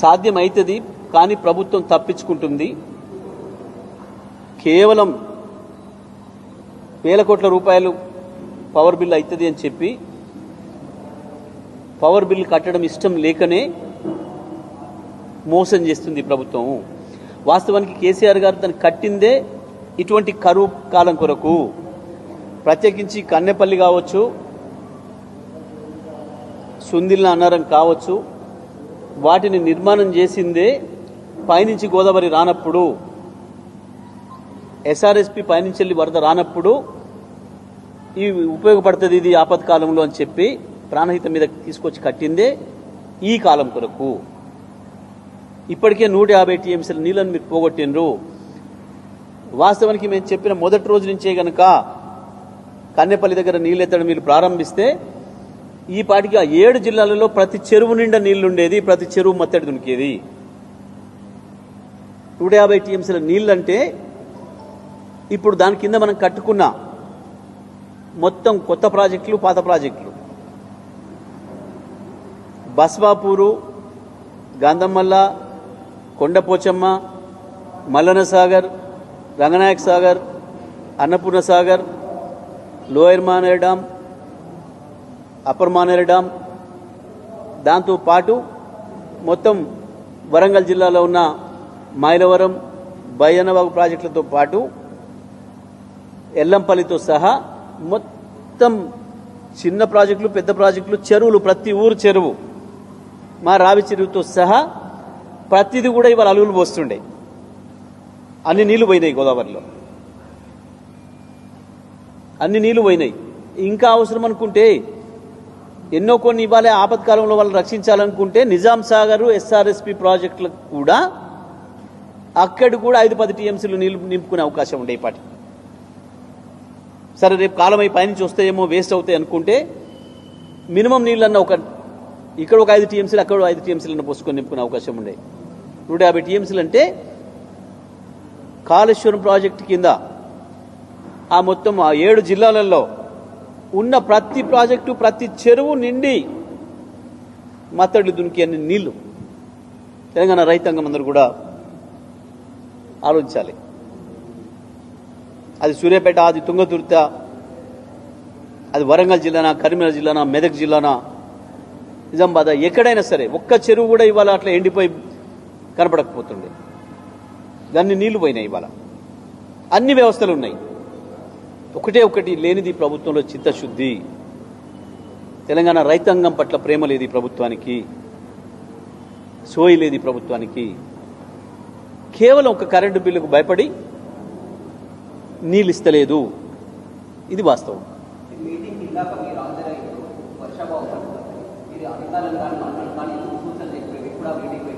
సాధ్యమైతది, కానీ ప్రభుత్వం తప్పించుకుంటుంది. కేవలం వేల కోట్ల రూపాయలు పవర్ బిల్ అవుతుంది అని చెప్పి పవర్ బిల్ కట్టడం ఇష్టం లేకనే మోసం చేస్తుంది ప్రభుత్వం. వాస్తవానికి కేసీఆర్ గారు దాన్ని కట్టిందే ఇటువంటి కరువు కాలం కొరకు. ప్రత్యేకించి కన్నెపల్లి కావచ్చు, సుందిల్ల అన్నారం కావచ్చు, వాటిని నిర్మాణం చేసిందే పైనుంచి గోదావరి రానప్పుడు, ఎస్ఆర్ఎస్పి పైనుంచి వెళ్ళి వరద రానప్పుడు ఇవి ఉపయోగపడుతుంది ఇది ఆపత్కాలంలో అని చెప్పి ప్రాణహిత మీద తీసుకొచ్చి కట్టిందే ఈ కాలం కొరకు. ఇప్పటికే 150 టీఎంసీల నీళ్ళని మీరు పోగొట్టినరు. వాస్తవానికి మేము చెప్పిన మొదటి రోజు నుంచే గనక కన్నెపల్లి దగ్గర నీళ్ళు ఎత్తడం మీరు ప్రారంభిస్తే ఈ పాటికి ఆ 7 జిల్లాలలో ప్రతి చెరువు నిండా నీళ్లుండేది, ప్రతి చెరువు మత్తడి దునికేది. 150 టీఎంసీల నీళ్ళంటే ఇప్పుడు దాని కింద మనం కట్టుకున్న మొత్తం కొత్త ప్రాజెక్టులు, పాత ప్రాజెక్టులు, Baswapur, Gandhamalla, Kondapochamma, Mallanna Sagar, Ranganayak Sagar, Annapurna Sagar, lower Maner dam, upper Maner dam, దాంతోపాటు మొత్తం వరంగల్ జిల్లాలో ఉన్న మైలవరం, బయ్యన్నవాగు ప్రాజెక్టులతో పాటు ఎల్లంపల్లితో సహా మొత్తం చిన్న ప్రాజెక్టులు, పెద్ద ప్రాజెక్టులు, చెరువులు, ప్రతి ఊరు చెరువు, మా రావి చెరువుతో సహా ప్రతిది కూడా ఇవాళ అలుగులు పోస్తుండే. అన్ని నీళ్లు పోయినాయి గోదావరిలో, అన్ని నీళ్లు పోయినాయి. ఇంకా అవసరం అనుకుంటే ఎన్నో కొన్ని ఇవ్వాలి. ఆపత్కాలంలో వాళ్ళు రక్షించాలనుకుంటే నిజాం సాగర్, ఎస్ఆర్ఎస్పి ప్రాజెక్టులకు కూడా అక్కడి కూడా 5-10 టీఎంసీలు నీళ్లు నింపుకునే అవకాశం ఉండే. ఇప్పటి సరే రేపు కాలం అయి పైనుంచి వస్తాయేమో, వేస్ట్ అవుతాయి అనుకుంటే మినిమం నీళ్ళన్న ఇక్కడ ఒక 5 టీఎంసీలు, అక్కడ 5 టీఎంసీలన్న పోసుకొని నింపుకునే అవకాశం ఉండే. 150 టీఎంసీలు అంటే కాళేశ్వరం ప్రాజెక్టు కింద ఆ మొత్తం ఆ 7 జిల్లాలలో ఉన్న ప్రతి ప్రాజెక్టు, ప్రతి చెరువు నిండి మత్తడి దునికి అన్ని నీళ్లు. తెలంగాణ రైతాంగం అందరూ కూడా ఆలోచించాలి. అది సూర్యాపేట, అది తుంగతుర్త, అది వరంగల్ జిల్లానా, కరీంనగర్ జిల్లానా, మెదక్ జిల్లానా, నిజామాబాద్, ఎక్కడైనా సరే ఒక్క చెరువు కూడా ఇవాళ అట్లా ఎండిపోయి కనపడకపోతుండే. దాన్ని నీళ్లు పోయినాయి. ఇవాళ అన్ని వ్యవస్థలు ఉన్నాయి. ఒకటి లేనిది ప్రభుత్వంలో చిత్తశుద్ధి. తెలంగాణ రైతాంగం పట్ల ప్రేమ లేదు ఈ ప్రభుత్వానికి, సోయి లేదు ఈ ప్రభుత్వానికి. కేవలం ఒక కరెంటు బిల్లుకు భయపడి నీళ్ళు ఇస్తలేదు. ఇది వాస్తవం.